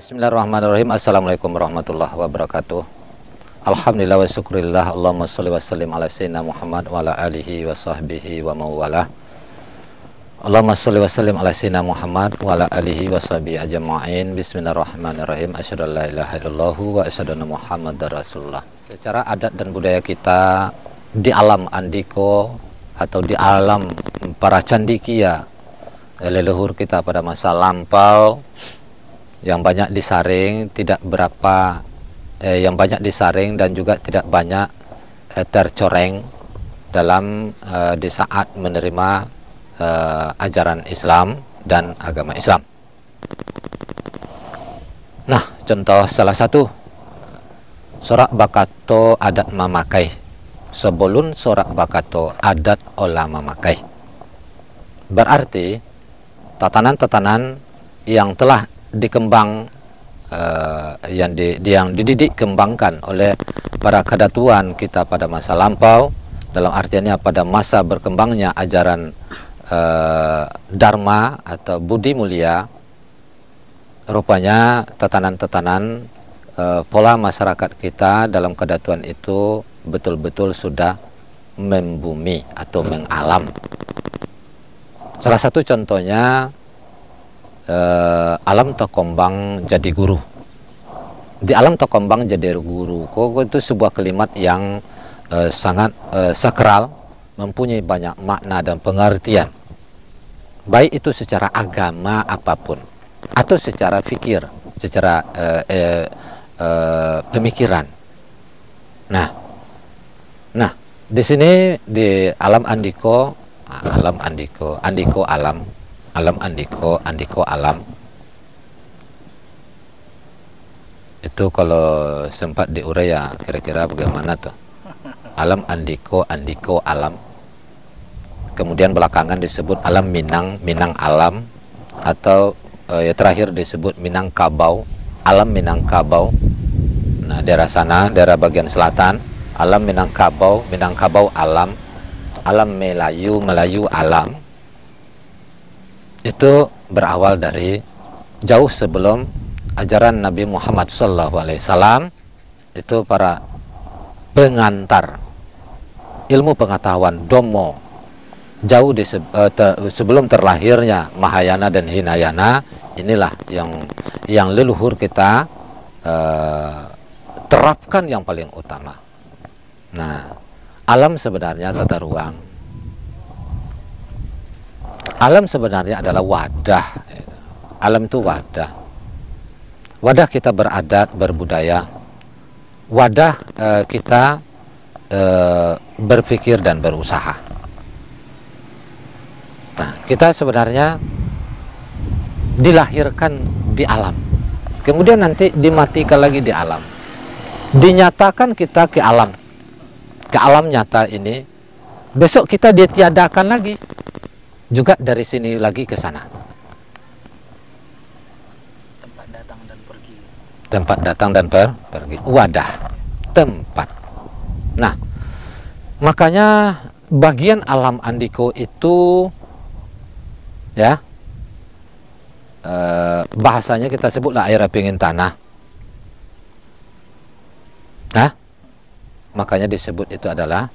Bismillahirrahmanirrahim. Assalamualaikum warahmatullahi wabarakatuh. Alhamdulillah wa syukurillah. Allahumma sholli wa sallim ala sayyidina Muhammad wa ala alihi wa sahbihi wa mawalah. Allahumma sholli wa sallim ala sayyidina Muhammad wa ala alihi wa sahbihi ajma'in. Bismillahirrahmanirrahim. Asyhadu an la ilaha illallah wa asyhadu anna Muhammadar Rasulullah. Secara adat dan budaya kita di alam Andiko atau di alam para candikia leluhur kita pada masa lampau, yang banyak disaring, tidak berapa yang banyak disaring dan juga tidak banyak tercoreng dalam di saat menerima ajaran Islam dan agama Islam. Nah, contoh salah satu sorak bakato adat mamakai. Sebelum sorak bakato adat olah mamakai, berarti tatanan-tatanan yang telah dikembang yang dididik kembangkan oleh para kedatuan kita pada masa lampau, dalam artiannya pada masa berkembangnya ajaran Dharma atau Budi Mulia, rupanya tatanan-tatanan pola masyarakat kita dalam kedatuan itu betul-betul sudah membumi atau mengalam. Salah satu contohnya alam tokombang jadi guru. Di alam tokombang jadi guru, itu sebuah kalimat yang sangat sakral, mempunyai banyak makna dan pengertian, baik itu secara agama apapun atau secara fikir, secara pemikiran. Nah, di sini di alam Andiko, Andiko alam. Alam Andiko alam. Itu kalau sempat diurai ya kira-kira bagaimana tuh? Alam Andiko alam. Kemudian belakangan disebut alam Minang alam, atau ya terakhir disebut Minangkabau, alam Minangkabau. Nah, daerah sana, daerah bagian selatan, alam Minangkabau alam, alam Melayu alam. Itu berawal dari jauh sebelum ajaran Nabi Muhammad SAW. Itu para pengantar ilmu pengetahuan Domo, jauh sebelum terlahirnya Mahayana dan Hinayana. Inilah yang leluhur kita terapkan yang paling utama. Nah, alam sebenarnya tata ruang. Alam sebenarnya adalah wadah. Alam itu wadah. Wadah kita beradat, berbudaya. Wadah kita berpikir dan berusaha. Nah, kita sebenarnya dilahirkan di alam. Kemudian nanti dimatikan lagi di alam. Dinyatakan kita ke alam. Ke alam nyata ini. Besok kita ditiadakan lagi. Juga dari sini lagi ke sana. Tempat datang dan pergi. Tempat datang dan pergi. Wadah, tempat. Nah, makanya bagian alam Andiko itu ya, bahasanya kita sebutlah air, api, angin, tanah. Nah, makanya disebut itu adalah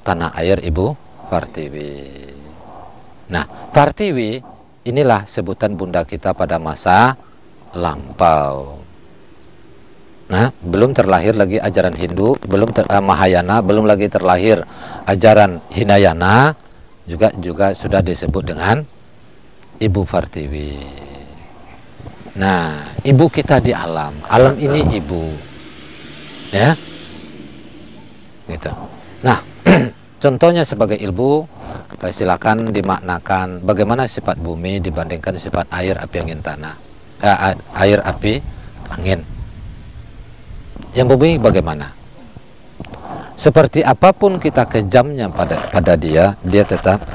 tanah air Ibu Fartiwi. Nah, Fartiwi inilah sebutan bunda kita pada masa lampau. Nah, belum terlahir lagi ajaran Hindu, belum Mahayana, belum lagi terlahir ajaran Hinayana, juga sudah disebut dengan Ibu Fartiwi. Nah, ibu kita di alam, alam ini ibu, ya, gitu. Nah, contohnya sebagai ibu, silakan dimaknakan bagaimana sifat bumi dibandingkan sifat air, api, angin, tanah. Air, api, angin. Yang bumi bagaimana? Seperti apapun kita kejamnya pada dia tetap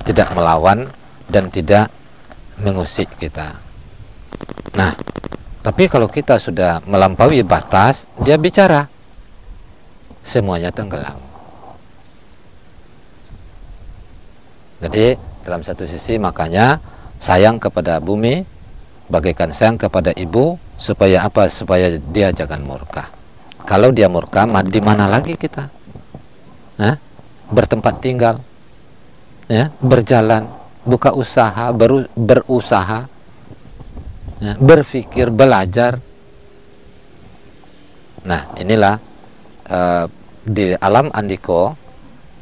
tidak melawan dan tidak mengusik kita. Nah, tapi kalau kita sudah melampaui batas, dia bicara, semuanya tenggelam. Jadi dalam satu sisi makanya sayang kepada bumi bagaikan sayang kepada ibu, Supaya apa? Supaya dia jangan murka. Kalau dia murka, di mana lagi kita? Bertempat tinggal, ya, berjalan, buka usaha, berusaha, ya, berpikir, belajar. Nah, inilah di alam andiko,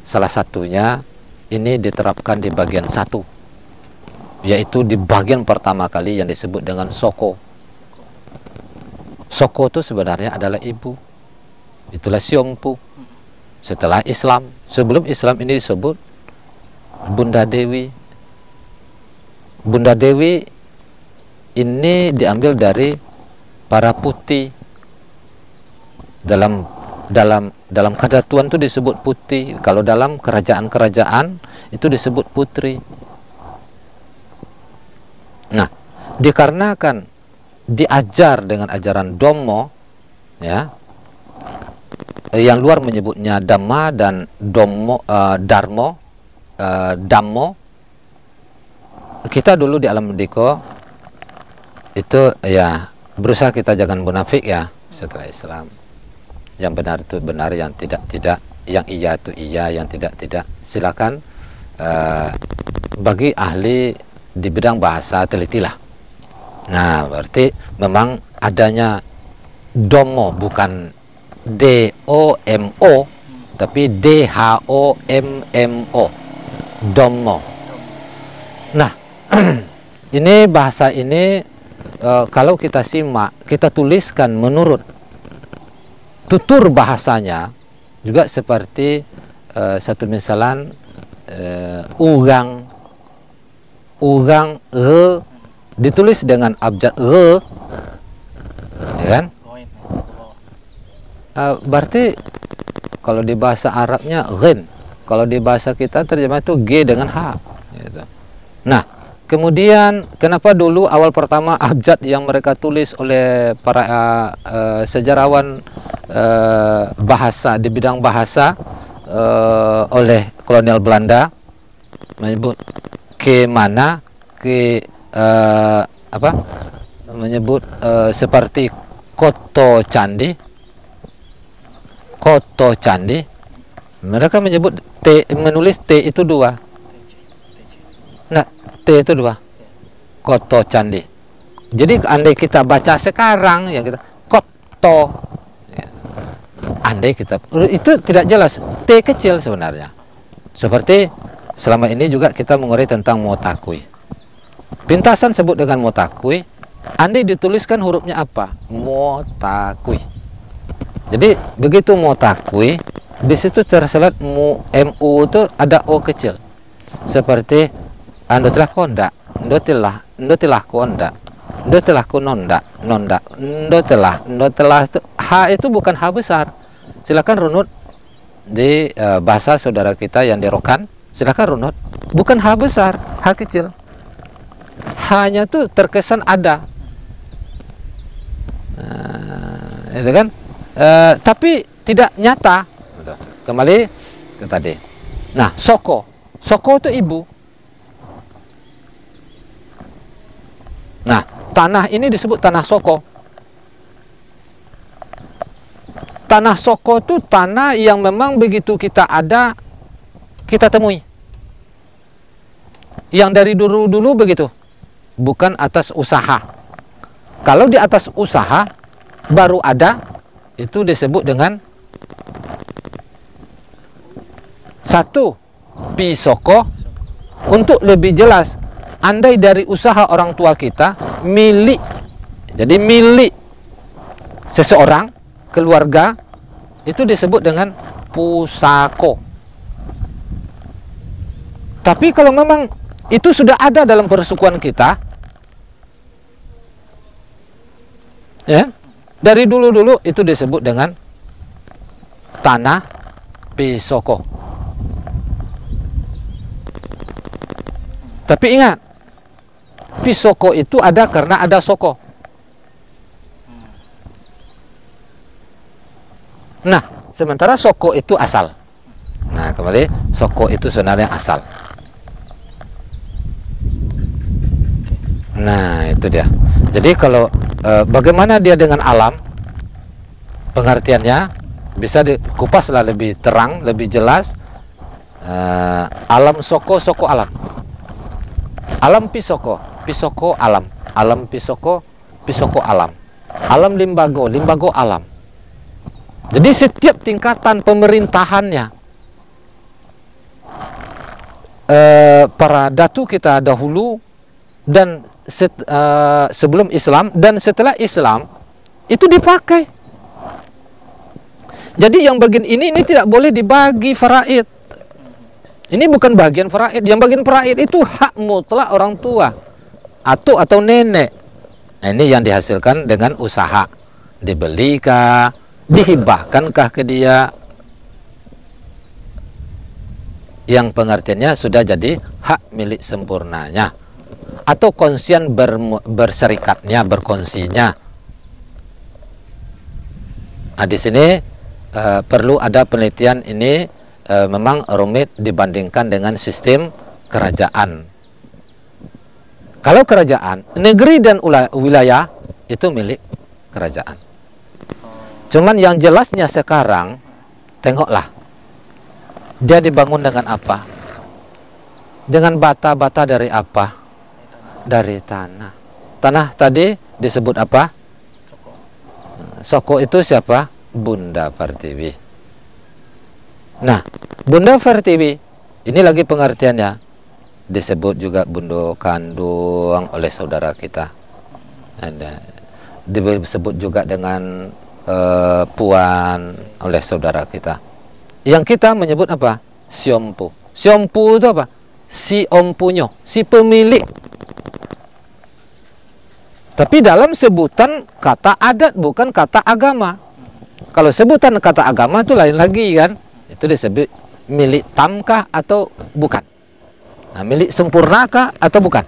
salah satunya ini diterapkan di bagian 1, yaitu di bagian pertama kali yang disebut dengan soko. Soko itu sebenarnya adalah ibu, itulah siompu. Setelah Islam, sebelum Islam ini disebut Bunda Dewi. Bunda Dewi ini diambil dari para putih. Dalam kedatuan itu disebut putih. Kalau dalam kerajaan-kerajaan itu disebut putri. Nah, dikarenakan diajar dengan ajaran Dhamma, ya, yang luar menyebutnya Dhamma dan Dharma, Dhammo. Kita dulu di alam andiko itu ya berusaha kita jangan munafik ya setelah Islam. Yang benar itu benar, yang tidak, yang iya itu iya, yang tidak. Silakan bagi ahli di bidang bahasa telitilah. Nah, berarti memang adanya Dhammo, bukan D-O-M-O, tapi D-H-O-M-M-O, Dhammo. Nah, ini bahasa ini kalau kita simak, kita tuliskan menurut tutur bahasanya juga seperti satu misalan urang ditulis dengan abjad ya kan? Berarti kalau di bahasa Arabnya ghin, kalau di bahasa kita terjemah itu G dengan H gitu. Nah, kemudian kenapa dulu awal pertama abjad yang mereka tulis oleh para sejarawan bahasa di bidang bahasa oleh kolonial Belanda menyebut ke mana ke menyebut seperti koto candi, mereka menyebut T, menulis T itu 2. Nah, T itu 2, koto candi. Jadi andai kita baca sekarang yang kita koto, andai kita itu tidak jelas, T kecil sebenarnya. Seperti selama ini juga kita mengurai tentang motakui. Pintasan sebut dengan motakui, andai dituliskan hurufnya apa? Motakui. Jadi begitu motakui, di situ terselat MU itu ada O kecil. Seperti ando telah kondak, ando telah kondak, ando telah konondak, ando telah itu, H itu bukan H besar. Silakan runut di bahasa saudara kita yang di Rokan, silakan runut, bukan H besar, H kecil. H-nya tuh terkesan ada. Nah, itu kan? Tapi tidak nyata. Kembali ke tadi. Nah, soko itu ibu. Nah, tanah ini disebut tanah soko. Tanah soko itu tanah yang memang begitu kita ada, kita temui. Yang dari dulu begitu, bukan atas usaha. Kalau di atas usaha baru ada, itu disebut dengan satu pisoko. Untuk lebih jelas, andai dari usaha orang tua kita milik, jadi milik seseorang, keluarga, itu disebut dengan pusako. Tapi kalau memang itu sudah ada dalam persukuan kita, ya, dari dulu itu disebut dengan tanah pisoko. Tapi ingat, pisoko itu ada karena ada soko. Nah, sementara soko itu asal. Nah, kembali, soko itu sebenarnya asal. Nah, itu dia. Jadi kalau Bagaimana dia dengan alam? Pengertiannya bisa dikupaslah lebih terang, lebih jelas. Alam soko, soko alam. Alam pisoko, pisoko alam. Alam pisoko, pisoko alam. Alam limbago, limbago alam. Jadi setiap tingkatan pemerintahannya, para datu kita dahulu dan sebelum Islam dan setelah Islam itu dipakai. Jadi yang bagian ini tidak boleh dibagi faraid. Ini bukan bagian faraid. Yang bagian faraid itu hak mutlak orang tua atau nenek. Nah, ini yang dihasilkan dengan usaha. Dibelikah, dihibahkankah ke dia, yang pengertiannya sudah jadi hak milik sempurnanya atau konsian berserikatnya, berkongsinya. Nah, di sini perlu ada penelitian. Ini memang rumit dibandingkan dengan sistem kerajaan. Kalau kerajaan, negeri dan wilayah itu milik kerajaan. Cuman yang jelasnya sekarang, tengoklah, dia dibangun dengan apa? Dengan bata-bata dari apa? Dari tanah. Tanah tadi disebut apa? Soko itu siapa? Bunda Pertiwi. Nah, Bunda Pertiwi ini lagi pengertiannya, disebut juga bundo kandung oleh saudara kita. Ada disebut juga dengan puan oleh saudara kita. Yang kita menyebut apa? Siompu. Siompu itu apa? Si ompunyo, si pemilik. Tapi dalam sebutan kata adat, bukan kata agama. Kalau sebutan kata agama itu lain lagi kan. Itu disebut milik tamkah atau bukan. Nah, milik sempurnakah atau bukan.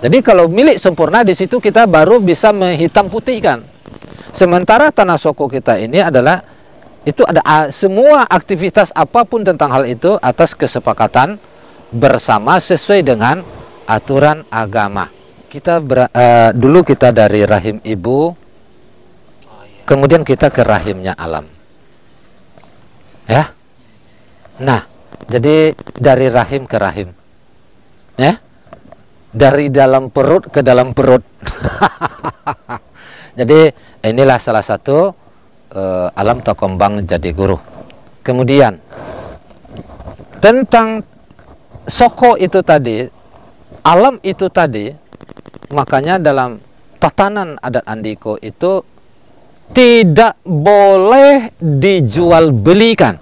Jadi kalau milik sempurna, di situ kita baru bisa menghitam putihkan. Sementara tanah soko kita ini adalah, itu ada semua aktivitas apapun tentang hal itu atas kesepakatan bersama sesuai dengan aturan agama. Kita dulu kita dari rahim ibu, kemudian kita ke rahimnya alam. Ya. Nah, jadi dari rahim ke rahim. Ya. Dari dalam perut ke dalam perut. Jadi inilah salah satu alam tokombang jadi guru. Kemudian tentang soko itu tadi, alam itu tadi, makanya dalam tatanan adat Andiko itu tidak boleh dijual belikan.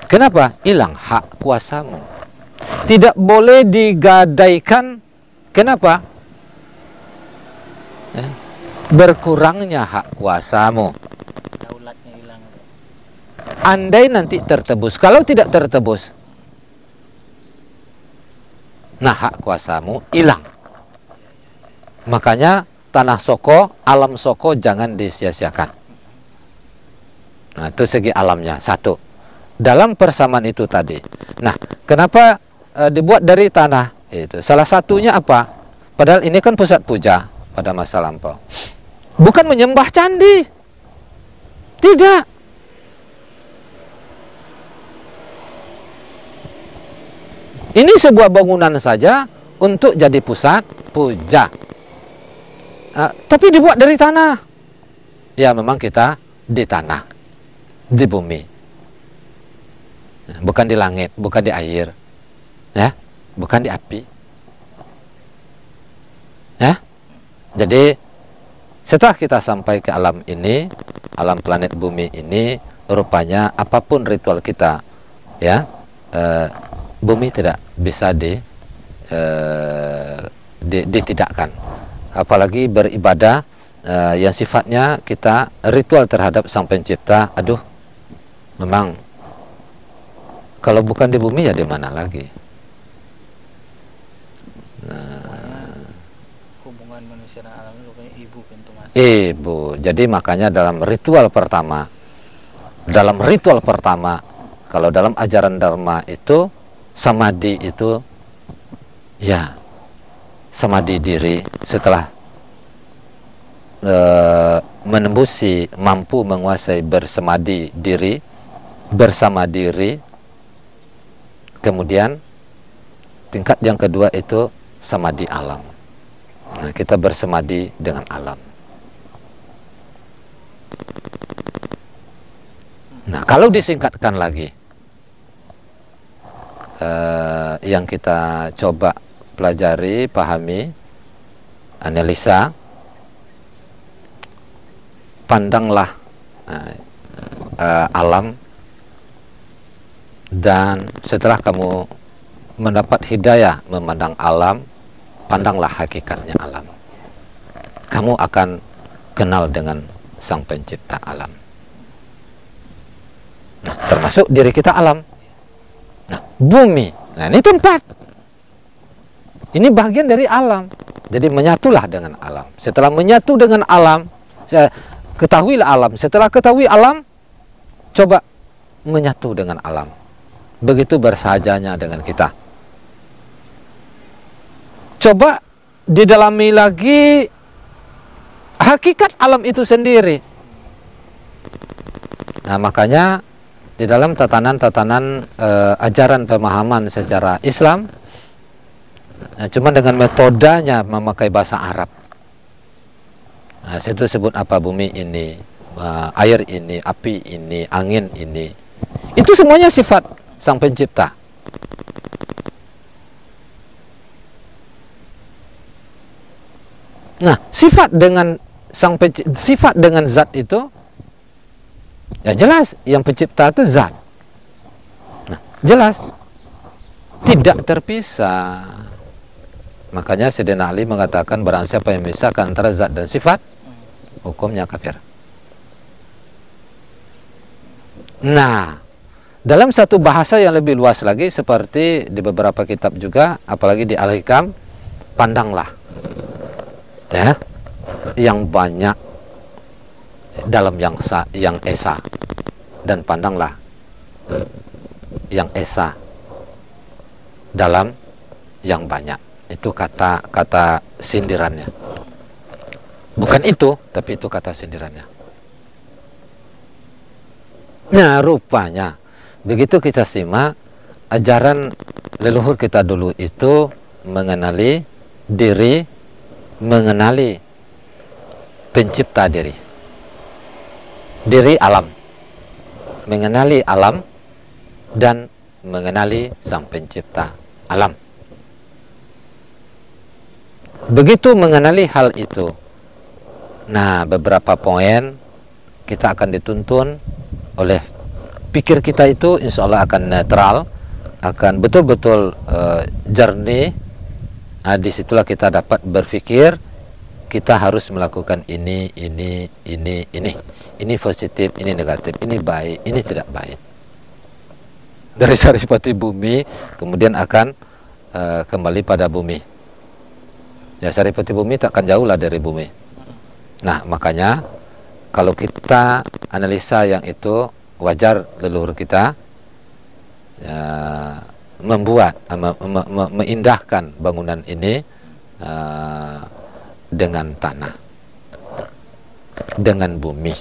Kenapa? Hilang hak kuasamu. Tidak boleh digadaikan. Kenapa? Berkurangnya hak kuasamu. Daulatnya hilang. Andai nanti tertebus, kalau tidak tertebus, nah hak kuasamu hilang. Makanya tanah soko, alam soko jangan disia-siakan. Nah, itu segi alamnya satu. Dalam persamaan itu tadi. Nah, kenapa dibuat dari tanah? Itu salah satunya apa? Padahal ini kan pusat puja pada masa lampau. Bukan menyembah candi. Tidak. Ini sebuah bangunan saja untuk jadi pusat puja. Tapi dibuat dari tanah. Ya, memang kita di tanah, di bumi. Bukan di langit, bukan di air. Ya, bukan di api. Ya. Jadi setelah kita sampai ke alam ini, alam planet bumi ini, rupanya apapun ritual kita, ya, bumi tidak bisa ditidakkan. Apalagi beribadah yang sifatnya kita ritual terhadap Sang Pencipta. Aduh, memang kalau bukan di bumi ya di mana lagi? Hubungan manusia dan alam itu kayak ibu pintu masuk. Ibu. Jadi makanya dalam ritual pertama, kalau dalam ajaran Dharma itu samadhi itu, ya, samadhi diri setelah menembusi, mampu menguasai bersamadi diri, bersama diri. Kemudian tingkat yang kedua itu samadi alam. Nah, kita bersamadi dengan alam. Nah, kalau disingkatkan lagi, yang kita coba pelajari, pahami, analisa, pandanglah alam, dan setelah kamu mendapat hidayah memandang alam, pandanglah hakikatnya alam. Kamu akan kenal dengan Sang Pencipta alam. Nah, termasuk diri kita alam. Nah, bumi, nah ini tempat. Ini bagian dari alam. Jadi menyatulah dengan alam. Setelah menyatu dengan alam, ketahuilah alam. Setelah ketahui alam, coba menyatu dengan alam. Begitu bersahajanya dengan kita. Coba didalami lagi hakikat alam itu sendiri. Nah, makanya di dalam tatanan-tatanan ajaran pemahaman secara Islam, cuma dengan metodenya memakai bahasa Arab. Nah, situ sebut apa, bumi ini, air ini, api ini, angin ini. Itu semuanya sifat Sang Pencipta. Nah, sifat dengan sifat dengan zat itu, ya jelas yang pencipta itu zat. Nah, jelas tidak terpisah. Makanya Sayyidina Ali mengatakan barang siapa yang memisahkan antara zat dan sifat, hukumnya kafir. Nah, dalam satu bahasa yang lebih luas lagi, seperti di beberapa kitab juga, apalagi di Al-Hikam, pandanglah ya yang banyak dalam yang esa, dan pandanglah yang esa dalam yang banyak. Itu kata sindirannya. Bukan itu, tapi itu kata sindirannya. Nah, rupanya begitu kita simak ajaran leluhur kita dulu itu mengenali diri, mengenali pencipta diri, alam, mengenali alam, dan mengenali Sang Pencipta alam. Begitu mengenali hal itu, nah beberapa poin kita akan dituntun oleh pikir kita itu, insya Allah akan netral, akan betul-betul jernih. Nah, disitulah kita dapat berpikir, kita harus melakukan ini. Ini positif, ini negatif, ini baik, ini tidak baik. Dari saripati bumi, kemudian akan kembali pada bumi. Ya, saripati bumi takkan jauh lah dari bumi. Nah, makanya kalau kita analisa yang itu, wajar leluhur kita ya, membuat, meindahkan bangunan ini dengan tanah, dengan bumi.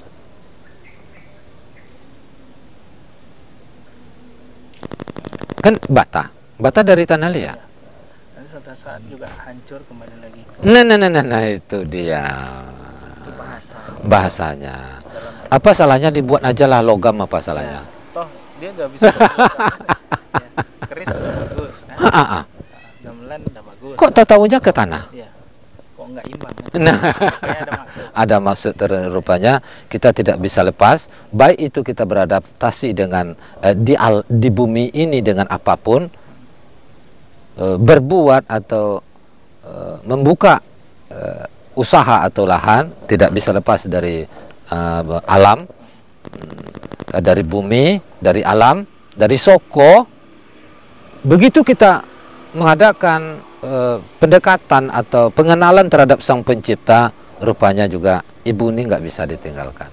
Kan bata dari tanah liat. Dan suatu saat juga hancur kembali lagi. Nah, itu dia. Itu Bahasanya. Apa salahnya dibuat aja lah logam, apa salahnya? Ya, toh dia udah bisa berubah. Ya, keris sudah bagus. Gamelan udah bagus. Kok tahu-tahunya ke tanah? Ya. Kok nggak imbang? Nah, ada maksud. ada maksud rupanya kita tidak bisa lepas, baik itu kita beradaptasi dengan di bumi ini dengan apapun, berbuat atau membuka usaha atau lahan, tidak bisa lepas dari alam, dari bumi, dari alam, dari soko. Begitu kita mengadakan pendekatan atau pengenalan terhadap Sang Pencipta, rupanya juga ibu ini nggak bisa ditinggalkan.